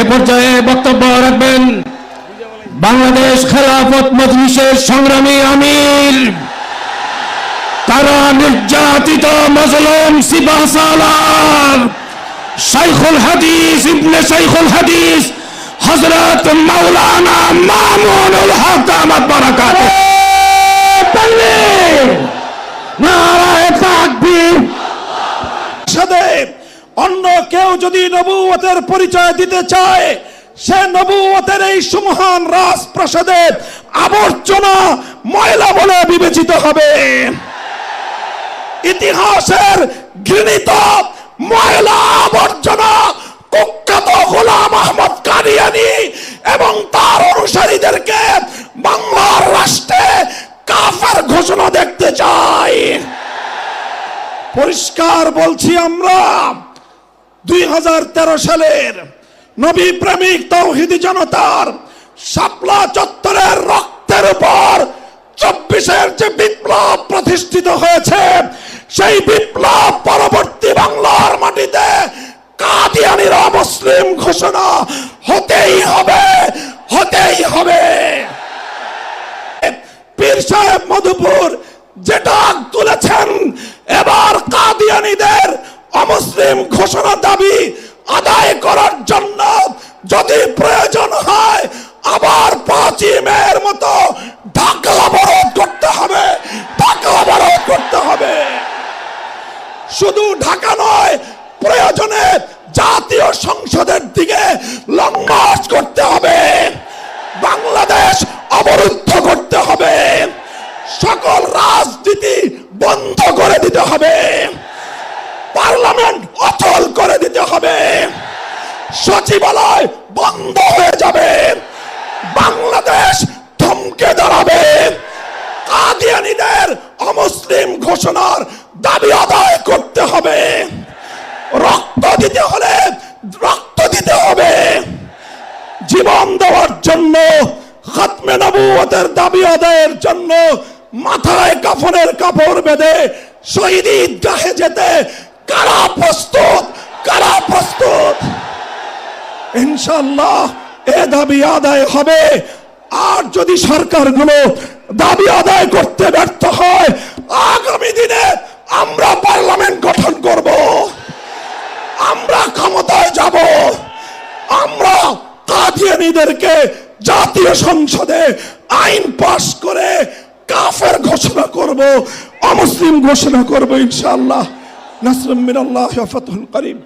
এ পর্যায়ে বক্তব্য রাখবেন বাংলাদেশ খেলাফত মজলিসের সংগ্রামী আমির, তারা নির্যাতিত মজলুম সিপাহ সালার শাইখুল হাদিস ইবনে শাইখুল হাদিস হযরত মাওলানা মামুনুল হক দামাত বারাকাতুহু। তাকবীর, নারায়ে তাকবীর। অন্য কেউ যদি নবুয়তের পরিচয় দিতে চায়, সে নবুয়তের এই সুমহান রাজপ্রাসাদে আবর্জনা ময়লা বলে বিবেচিত হবে। ইতিহাসের ঘৃণিত ময়লা আবর্জনা কুখ্যাত গোলাম আহমদ কাদিয়ানী এবং তার অনুসারীদেরকে বাংলার রাষ্ট্রে কাফের ঘোষণা দেখতে চাই। পরিষ্কার বলছি, আমরা 2013 সালের নবী প্রেমিক তাওহীদি জনতার শাপলা চত্বরের রক্তের উপর 24-এর যে বিপ্লব প্রতিষ্ঠিত হয়েছে, সেই বিপ্লব পরবর্তী বাংলার মাটিতে কাদিয়ানীর অমুসলিম ঘোষণা হতেই হবে, হতেই হবে। পীর সাহেব মধুপুর যেটা তুলেছেন, এবার কাদিয়ানীদের অমুসলিম ঘোষণা দাবি আদায় করার জন্য যদি প্রয়োজন হয় আবার 5 মের মতো ঢাকা অবরোধ করতে হবে, ঢাকা অবরোধ করতে হবে। শুধু ঢাকা নয়, প্রয়োজনে জাতীয় সংসদের দিকে লং মার্চ করতে হবে, বাংলাদেশ অবরুদ্ধ করতে হবে, সকল রাজনীতি বন্ধ করে দিতে হবে, পার্লামেন্ট অচল করে দিতে হবে, সচিবালয় বন্ধ হয়ে যাবে, বাংলাদেশ থমকে দাঁড়াবে। কাদিয়ানীদের অমুসলিম ঘোষণার দাবি আদায় করতে হবে। রক্ত দিতে হলে রক্ত দিতে হবে। জীবন দেওয়ার জন্য, খাতমে নবুয়তের দাবি আদায়ের জন্য মাথায় কাফনের কাপড় বেঁধে শহীদ ঈদগাহে যেতে কারা প্রস্তুত, কারা প্রস্তুত? ইনশাআল্লাহ এ দাবি আদায় হবে। আর যদি সরকারগুলো দাবি আদায় করতে ব্যর্থ হয়, আগামী দিনে আমরা পার্লামেন্ট গঠন করব, আমরা ক্ষমতায় যাব, আমরা কাদিয়ানীদেরকে জাতীয় সংসদে আইন পাস করে কাফের ঘোষণা করব, অমুসলিম ঘোষণা করব ইনশাআল্লাহ। নাসরুম মিনাল্লাহি ওয়া ফাতহুন করিম।